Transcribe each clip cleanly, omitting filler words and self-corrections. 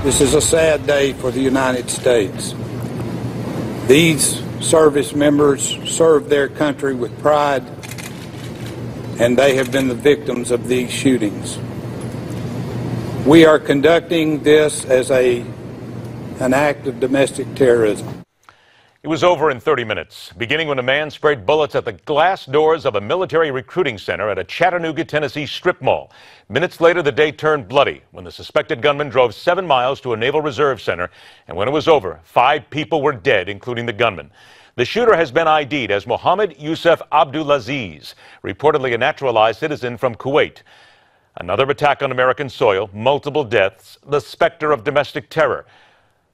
This is a sad day for the United States. These service members serve their country with pride, and they have been the victims of these shootings. We are conducting this as an act of domestic terrorism. It was over in 30 minutes, beginning when a man sprayed bullets at the glass doors of a military recruiting center at a Chattanooga, Tennessee strip mall. Minutes later, the day turned bloody when the suspected gunman drove 7 miles to a Naval Reserve Center, and when it was over, 5 people were dead, including the gunman. The shooter has been ID'd as Mohammed Youssef Abdulazeez, reportedly a naturalized citizen from Kuwait. Another attack on American soil, multiple deaths, the specter of domestic terror.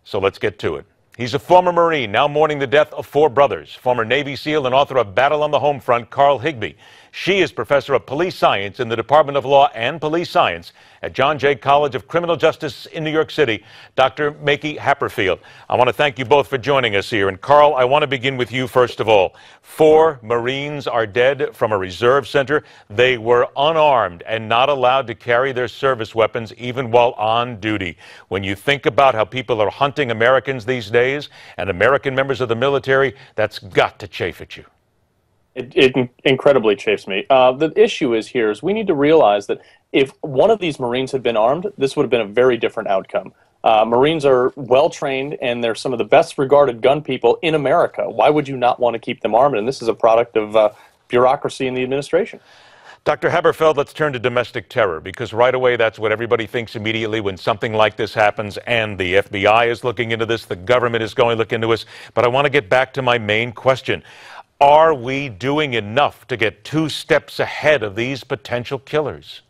So let's get to it. He's a former Marine, now mourning the death of 4 brothers. Former Navy SEAL and author of Battle on the Home Front, Carl Higbie. She is professor of police science in the Department of Law and Police Science at John Jay College of Criminal Justice in New York City. Dr. Maki Haberfeld, I want to thank you both for joining us here. And Carl, I want to begin with you first of all. 4 Marines are dead from a reserve center. They were unarmed and not allowed to carry their service weapons even while on duty. When you think about how people are hunting Americans these days and American members of the military, that's got to chafe at you. It incredibly chafes me. The issue is we need to realize that if one of these Marines had been armed, this would have been a very different outcome. Marines are well-trained, and they're some of the best-regarded gun people in America. Why would you not want to keep them armed? And this is a product of bureaucracy in the administration. Dr. Haberfeld, let's turn to domestic terror, because right away that's what everybody thinks immediately when something like this happens, and the FBI is looking into this, the government is going to look into this. But I want to get back to my main question. Are we doing enough to get 2 steps ahead of these potential killers?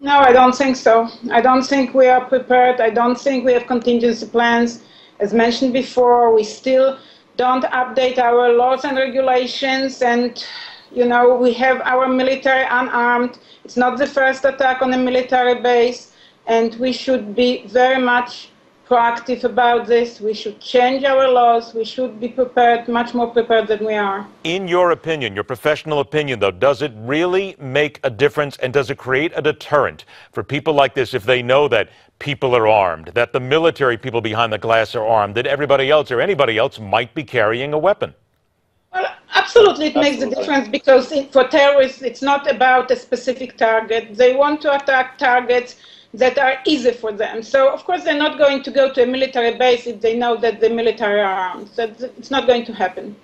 No, I don't think so. I don't think we are prepared. I don't think we have contingency plans. As mentioned before, we still don't update our laws and regulations, and you know, we have our military unarmed. It's not the first attack on a military base, and we should be very much proactive about this. We should change our laws. We should be prepared, much more prepared than we are. In your opinion, your professional opinion, though, does it really make a difference, and does it create a deterrent for people like this if they know that people are armed, that the military people behind the glass are armed, that everybody else or anybody else might be carrying a weapon? Well, absolutely, it makes a difference, because for terrorists, it's not about a specific target. They want to attack targets that are easy for them. So, of course, they're not going to go to a military base if they know that the military are armed. So it's not going to happen.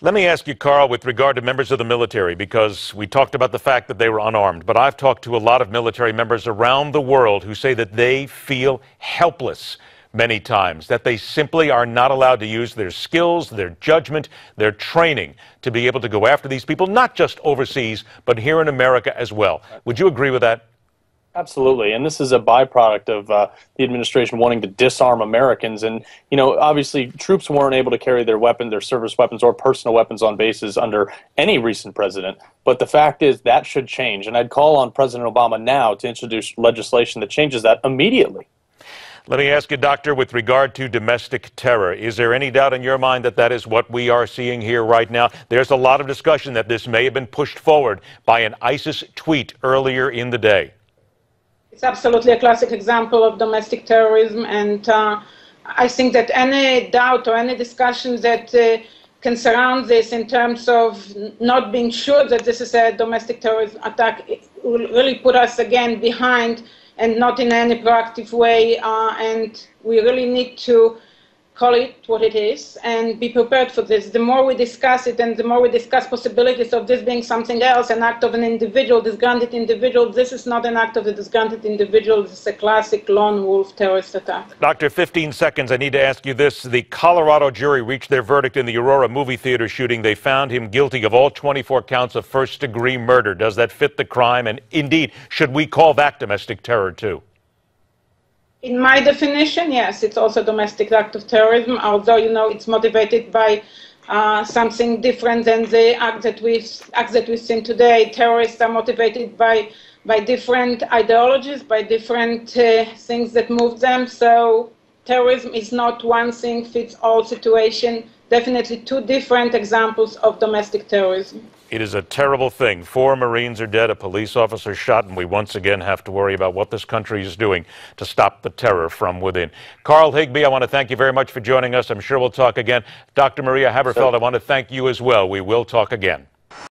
Let me ask you, Carl, with regard to members of the military, because we talked about the fact that they were unarmed, but I've talked to a lot of military members around the world who say that they feel helpless many times, that they simply are not allowed to use their skills, their judgment, their training to be able to go after these people, not just overseas, but here in America as well. Would you agree with that? Absolutely, and this is a byproduct of the administration wanting to disarm Americans. And, you know, obviously troops weren't able to carry their weapons, their service weapons or personal weapons on bases under any recent president. But the fact is that should change, and I'd call on President Obama now to introduce legislation that changes that immediately. Let me ask you, Doctor, with regard to domestic terror, is there any doubt in your mind that that is what we are seeing here right now? There's a lot of discussion that this may have been pushed forward by an ISIS tweet earlier in the day. It's absolutely a classic example of domestic terrorism, and I think that any doubt or any discussion that can surround this in terms of not being sure that this is a domestic terrorism attack, it will really put us again behind and not in any proactive way, and we really need to call it what it is and be prepared for this. The more we discuss it and the more we discuss possibilities of this being something else, an act of an individual, disgruntled individual, this is not an act of a disgruntled individual. This is a classic lone wolf terrorist attack. Doctor, 15 seconds. I need to ask you this. The Colorado jury reached their verdict in the Aurora movie theater shooting. They found him guilty of all 24 counts of first-degree murder. Does that fit the crime? And indeed, should we call that domestic terror too? In my definition, yes, it's also a domestic act of terrorism, although, you know, it's motivated by something different than the acts that we've seen today. Terrorists are motivated by different ideologies, by different things that move them. So terrorism is not one thing fits all situation. definitely two different examples of domestic terrorism. It is a terrible thing. 4 Marines are dead, a police officer shot, and we once again have to worry about what this country is doing to stop the terror from within. Carl Higbie, I want to thank you very much for joining us. I'm sure we'll talk again. Dr. Maria Haberfeld, I want to thank you as well. We will talk again.